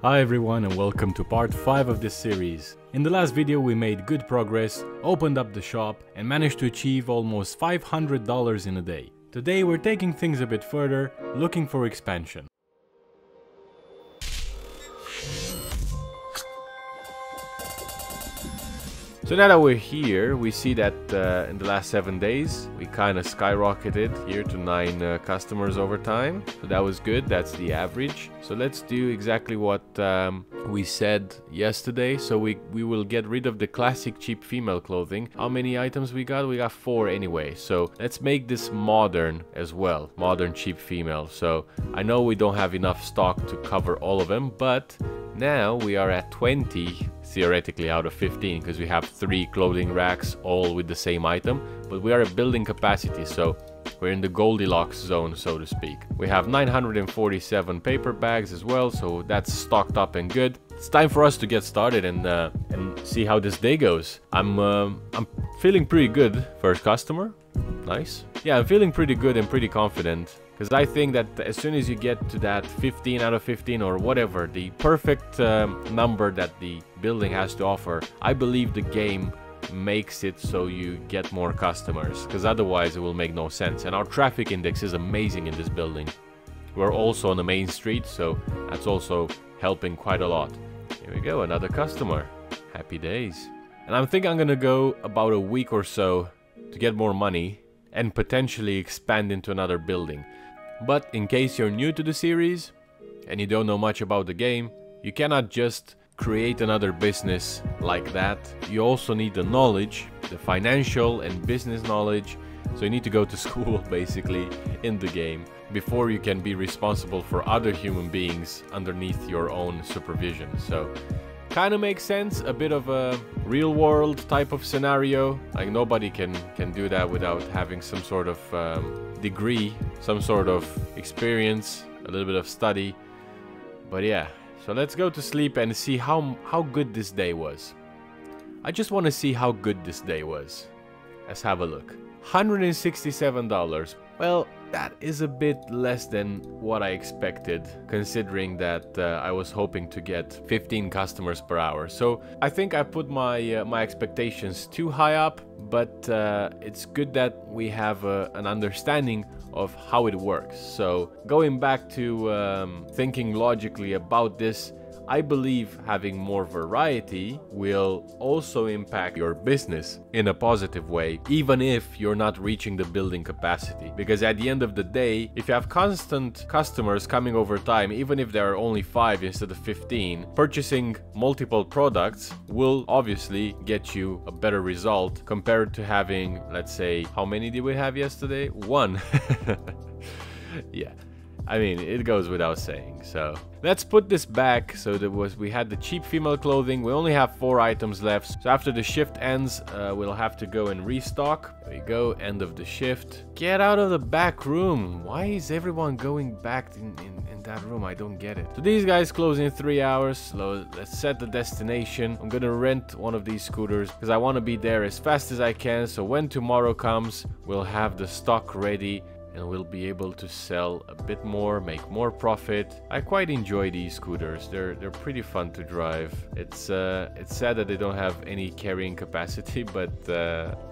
Hi everyone and welcome to part 5 of this series. In the last video we made good progress, opened up the shop and managed to achieve almost $500 in a day. Today we're taking things a bit further, looking for expansion. So now that we're here, we see that in the last 7 days, we kind of skyrocketed here to 9 customers over time. So that was good, that's the average. So let's do exactly what we said yesterday. So we will get rid of the classic cheap female clothing. How many items we got? We got 4 anyway. So let's make this modern as well. Modern cheap female. So I know we don't have enough stock to cover all of them, but now we are at 20 theoretically out of 15 because we have 3 clothing racks all with the same item, but we are at building capacity, so we're in the Goldilocks zone, so to speak. We have 947 paper bags as well, so that's stocked up and good. It's time for us to get started and see how this day goes. I'm feeling pretty good. First customer, nice. Yeah, I'm feeling pretty good and pretty confident. Because I think that as soon as you get to that 15 out of 15 or whatever, the perfect number that the building has to offer, I believe the game makes it so you get more customers. Because otherwise it will make no sense. And our traffic index is amazing in this building. We're also on the main street, so that's also helping quite a lot. Here we go, another customer. Happy days. And I'm thinking I'm gonna go about a week or so to get more money and potentially expand into another building. But in case you're new to the series and you don't know much about the game, you cannot just create another business like that. You also need the knowledge, the financial and business knowledge. So you need to go to school basically in the game before you can be responsible for other human beings underneath your own supervision. So kind of makes sense, a bit of a real world type of scenario. Like nobody can do that without having some sort of degree, some sort of experience, a little bit of study. But yeah, so let's go to sleep and see how good this day was. I just want to see how good this day was. Let's have a look. $167. Well, that is a bit less than what I expected, considering that I was hoping to get 15 customers per hour. So I think I put my my expectations too high up, but it's good that we have an understanding of how it works. So going back to thinking logically about this, I believe having more variety will also impact your business in a positive way, even if you're not reaching the building capacity. Because at the end of the day, if you have constant customers coming over time, even if there are only 5 instead of 15, purchasing multiple products will obviously get you a better result compared to having, let's say, how many did we have yesterday? 1. Yeah. I mean, it goes without saying. So let's put this back. So we had the cheap female clothing. We only have 4 items left. So after the shift ends, we'll have to go and restock. There you go, end of the shift. Get out of the back room. Why is everyone going back in that room? I don't get it. So these guys close in 3 hours. So let's set the destination. I'm gonna rent one of these scooters because I want to be there as fast as I can. So when tomorrow comes, we'll have the stock ready and we'll be able to sell a bit more, make more profit. I quite enjoy these scooters. They're pretty fun to drive. It's sad that they don't have any carrying capacity, but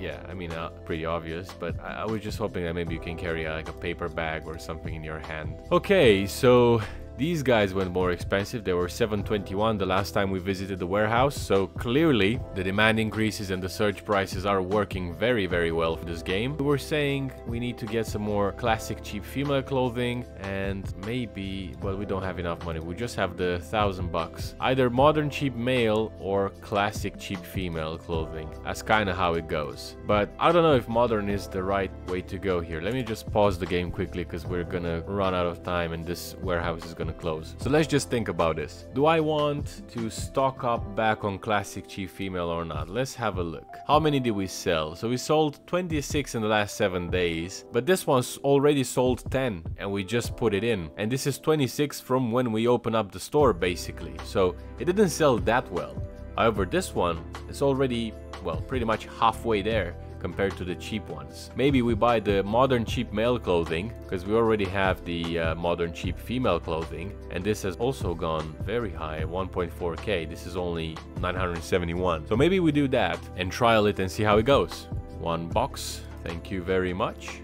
yeah, I mean, pretty obvious. But I was just hoping that maybe you can carry like a paper bag or something in your hand. Okay, so these guys went more expensive. They were $721 the last time we visited the warehouse. So clearly the demand increases and the surge prices are working very, very well for this game. We were saying we need to get some more classic cheap female clothing and maybe, well, we don't have enough money. We just have the $1,000. Either modern cheap male or classic cheap female clothing. That's kind of how it goes. But I don't know if modern is the right way to go here. Let me just pause the game quickly because we're gonna run out of time and this warehouse is gonna close. So let's just think about this. Do I want to stock up back on classic cheap female or not? Let's have a look. How many did we sell? So we sold 26 in the last 7 days, but this one's already sold 10 and we just put it in. And this is 26 from when we open up the store basically. So it didn't sell that well. However, this one is already, well, pretty much halfway there. compared to the cheap ones. Maybe we buy the modern cheap male clothing, because we already have the modern cheap female clothing, and this has also gone very high, 1.4k. This is only 971. So maybe we do that and trial it and see how it goes. One box, thank you very much.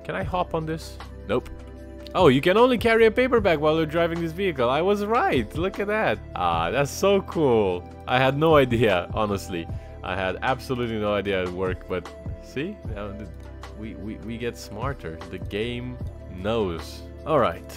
Can I hop on this? Nope. Oh, you can only carry a paperback while you're driving this vehicle. I was right. Look at that. Ah, that's so cool. I had no idea, honestly. I had absolutely no idea it worked, but see? Now we get smarter. The game knows. All right.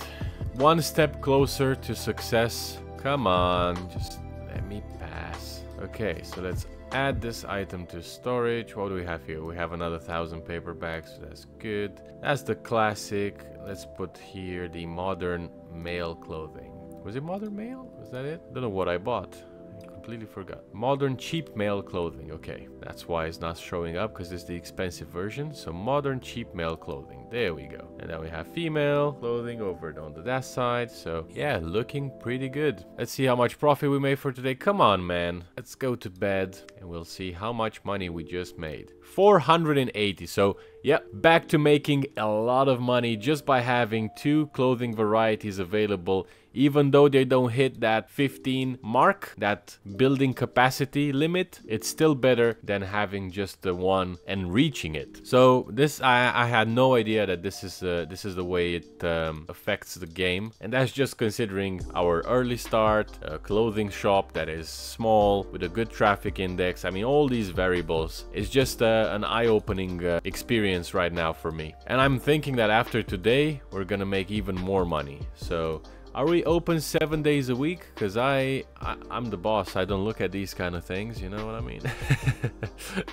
One step closer to success. Come on, just let me pass. Okay, so let's add this item to storage. What do we have here? We have another 1,000 paperbacks, so that's good. That's the classic. Let's put here the modern male clothing. Was it modern male? Was that it? Don't know what I bought. I completely forgot. Modern cheap male clothing. Okay, that's why it's not showing up, because it's the expensive version. So modern cheap male clothing. There we go. And then we have female clothing over on that side. So yeah, looking pretty good. Let's see how much profit we made for today. Come on, man. Let's go to bed and we'll see how much money we just made. 480. So yeah, back to making a lot of money just by having 2 clothing varieties available, even though they don't hit that 15 mark, that building capacity limit. It's still better than having just the one and reaching it. So this, I had no idea that this is the way it affects the game, and that's just considering our early start, a clothing shop that is small with a good traffic index. I mean, all these variables. It's just an eye-opening experience right now for me, and I'm thinking that after today we're gonna make even more money. So are we open 7 days a week? Because I'm the boss. I don't look at these kind of things, you know what I mean?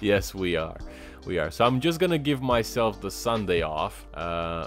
Yes, we are. We are. So I'm just gonna give myself the Sunday off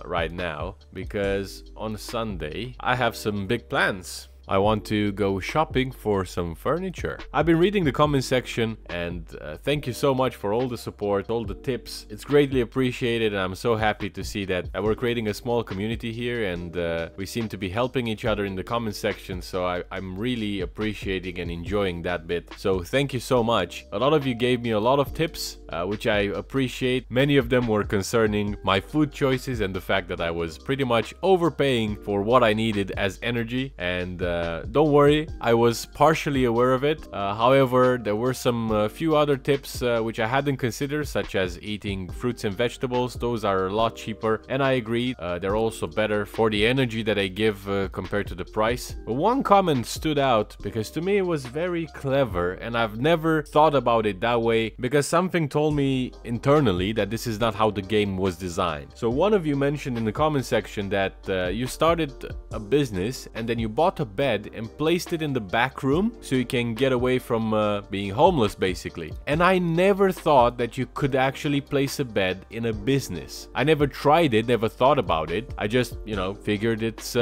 right now, because on Sunday I have some big plans. I want to go shopping for some furniture. I've been reading the comment section, and thank you so much for all the support, all the tips. It's greatly appreciated, and I'm so happy to see that we're creating a small community here, and we seem to be helping each other in the comment section. So I'm really appreciating and enjoying that bit. So thank you so much. A lot of you gave me a lot of tips, which I appreciate. Many of them were concerning my food choices and the fact that I was pretty much overpaying for what I needed as energy, and don't worry, I was partially aware of it. However, there were some few other tips which I hadn't considered, such as eating fruits and vegetables. Those are a lot cheaper, and I agree, they're also better for the energy that I give compared to the price. But one comment stood out because to me it was very clever, and I've never thought about it that way, because something told me internally that this is not how the game was designed. So one of you mentioned in the comment section that you started a business and then you bought a bed and placed it in the back room so you can get away from being homeless, basically. And I never thought that you could actually place a bed in a business. I never tried it, never thought about it. I just, you know, figured it's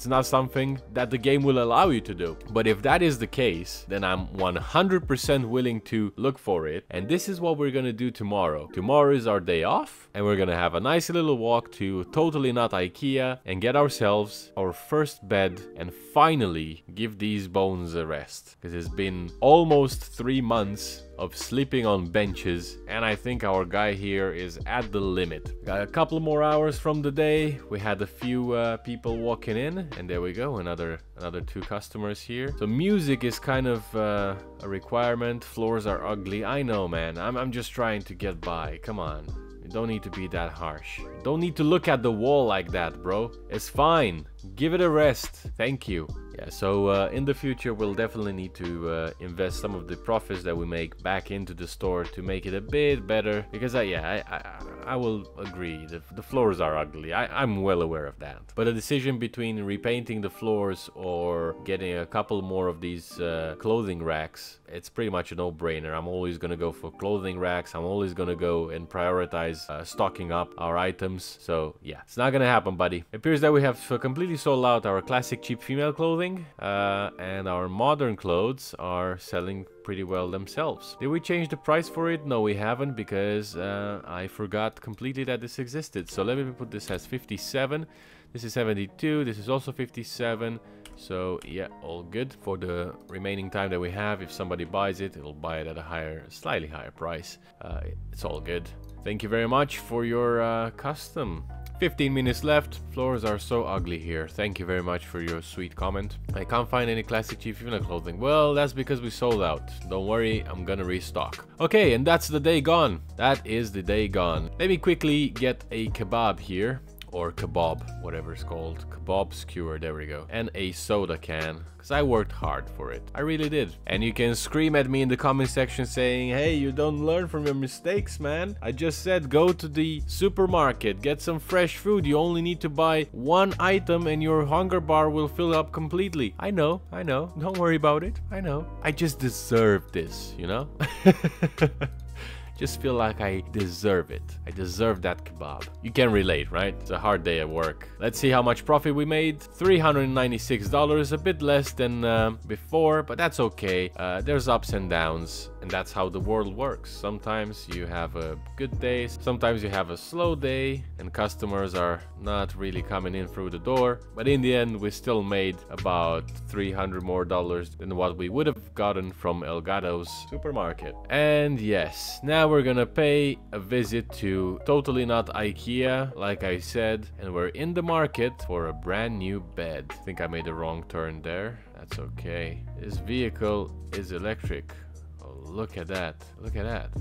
not something that the game will allow you to do. But if that is the case, then I'm 100% willing to look for it. And this is what we're gonna do tomorrow. Tomorrow is our day off, and we're gonna have a nice little walk to Totally Not IKEA and get ourselves our first bed and finally give these bones a rest, because it's been almost 3 months of sleeping on benches, and I think our guy here is at the limit. Got a couple more hours from the day. We had a few people walking in, and there we go, another 2 customers here. So music is kind of a requirement. Floors are ugly. I know, man. I'm just trying to get by. Come on. You don't need to be that harsh. You don't need to look at the wall like that, bro. It's fine. Give it a rest. Thank you. Yeah, so in the future we'll definitely need to invest some of the profits that we make back into the store to make it a bit better, because I will agree, the floors are ugly. I'm well aware of that. But a decision between repainting the floors or getting a couple more of these clothing racks, it's pretty much a no-brainer. I'm always gonna go for clothing racks. I'm always gonna go and prioritize stocking up our items. So yeah, it's not gonna happen, buddy. It appears that we have completely sold out our classic cheap female clothing, and our modern clothes are selling pretty well themselves. Did we change the price for it? No, we haven't, because I forgot completely that this existed. So let me put this as 57. This is 72. This is also 57. So yeah, all good for the remaining time that we have. If somebody buys it, it'll buy it at a slightly higher price. It's all good. Thank you very much for your custom. 15 minutes left. Floors are so ugly here. Thank you very much for your sweet comment. I can't find any classic cheap female clothing. Well, that's because we sold out. Don't worry, I'm gonna restock. Okay, and that's the day gone. That is the day gone. Let me quickly get a kebab here. Or kebab, whatever it's called. Kebab skewer, there we go. And a soda can, because I worked hard for it. I really did. And you can scream at me in the comment section saying, hey, you don't learn from your mistakes, man. I just said go to the supermarket, get some fresh food. You only need to buy one item and your hunger bar will fill up completely. I know. Don't worry about it. I know. I just deserve this, you know? Just feel like I deserve it. I deserve that kebab. You can relate, right? It's a hard day at work. Let's see how much profit we made. $396, a bit less than before, but that's okay. There's ups and downs, and that's how the world works. Sometimes you have a good day, sometimes you have a slow day, and customers are not really coming in through the door. But in the end, we still made about $300 more than what we would have gotten from Elgato's supermarket. And yes, now we're gonna pay a visit to Totally Not IKEA, like I said, and we're in the market for a brand new bed. I think I made a wrong turn there. That's okay. This vehicle is electric. Oh, look at that. Look at that.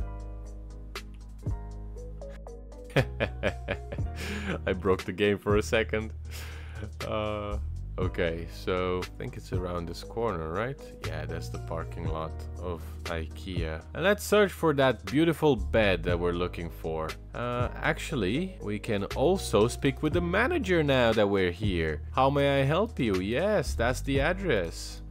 I broke the game for a second. Okay, so I think it's around this corner, right? Yeah, that's the parking lot of IKEA. And let's search for that beautiful bed that we're looking for. Actually, we can also speak with the manager now that we're here. How may I help you? Yes, that's the address.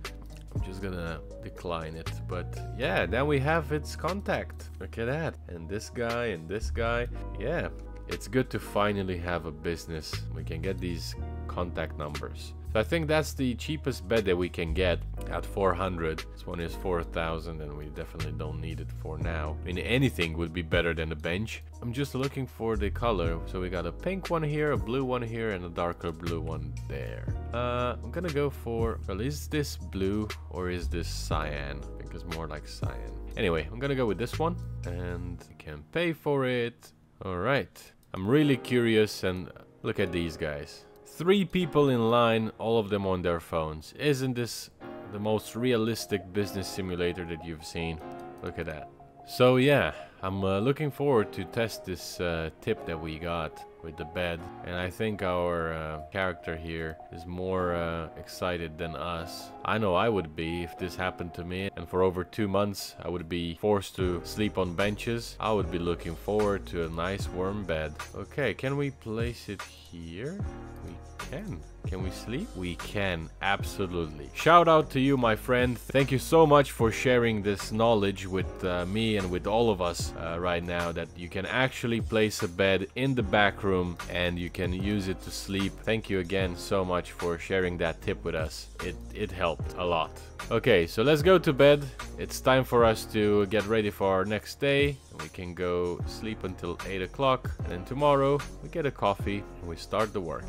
I'm just gonna decline it, but yeah, then we have its contact. Look at that. And this guy and this guy. Yeah, it's good to finally have a business. We can get these contact numbers. So I think that's the cheapest bed that we can get at 400. This one is 4,000 and we definitely don't need it for now. I mean, anything would be better than a bench. I'm just looking for the color. So we got a pink one here, a blue one here, and a darker blue one there. I'm gonna go for, well, is this blue or is this cyan? I think it's more like cyan. Anyway, I'm gonna go with this one and you can pay for it. All right. I'm really curious, and look at these guys. 3 people in line, all of them on their phones. Isn't this the most realistic business simulator that you've seen? Look at that. So yeah, I'm looking forward to test this tip that we got with the bed. And I think our character here is more excited than us. I know I would be if this happened to me. And for over 2 months, I would be forced to sleep on benches. I would be looking forward to a nice warm bed. Okay, can we place it here? We can. Can we sleep? We can, absolutely. Shout out to you, my friend. Thank you so much for sharing this knowledge with me and with all of us right now, that you can actually place a bed in the back room and you can use it to sleep. Thank you again so much for sharing that tip with us. It helped a lot. Okay, so let's go to bed. It's time for us to get ready for our next day. We can go sleep until 8 o'clock, and then tomorrow we get a coffee and we start the work.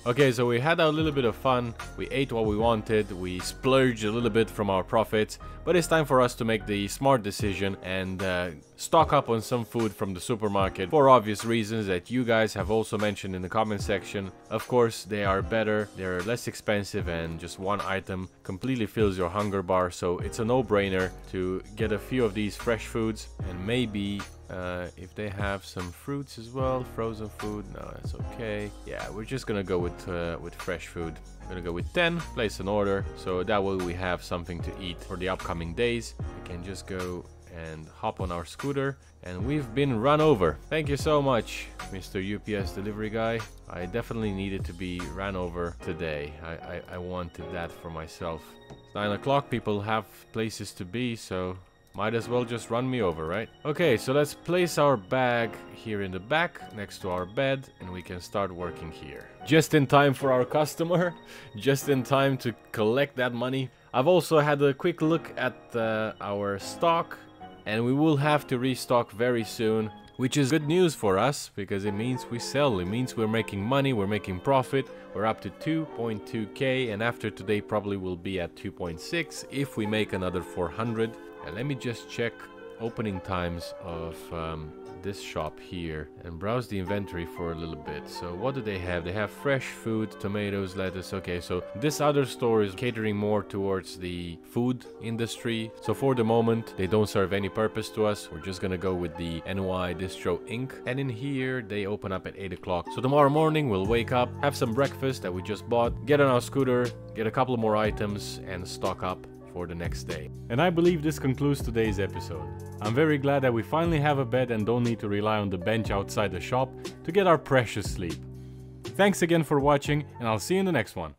Okay, so we had a little bit of fun, we ate what we wanted, we splurged a little bit from our profits, but it's time for us to make the smart decision and stock up on some food from the supermarket for obvious reasons that you guys have also mentioned in the comment section. Of course, they are better, they're less expensive, and just one item completely fills your hunger bar, so it's a no-brainer to get a few of these fresh foods, and maybe if they have some fruits as well, frozen food, no, that's okay. Yeah, we're just gonna go with fresh food. I'm gonna go with 10, place an order, so that way we have something to eat for the upcoming days. We can just go and hop on our scooter, and we've been run over. Thank you so much, Mr. UPS delivery guy. I definitely needed to be ran over today. I wanted that for myself. It's 9 o'clock, people have places to be, so Might as well just run me over, right? Okay, so let's place our bag here in the back next to our bed, and we can start working here. Just in time for our customer, just in time to collect that money. I've also had a quick look at our stock, and we will have to restock very soon, which is good news for us because it means we sell. It means we're making money, we're making profit. We're up to 2.2k, and after today probably will be at 2.6 if we make another 400. And let me just check opening times of this shop here and browse the inventory for a little bit. So what do they have? They have fresh food, tomatoes, lettuce. Okay, so this other store is catering more towards the food industry. So for the moment, they don't serve any purpose to us. We're just gonna go with the NY Distro Inc. And in here, they open up at 8 o'clock. So tomorrow morning, we'll wake up, have some breakfast that we just bought, get on our scooter, get a couple more items, and stock up for the next day. And I believe this concludes today's episode. I'm very glad that we finally have a bed and don't need to rely on the bench outside the shop to get our precious sleep. Thanks again for watching, and I'll see you in the next one.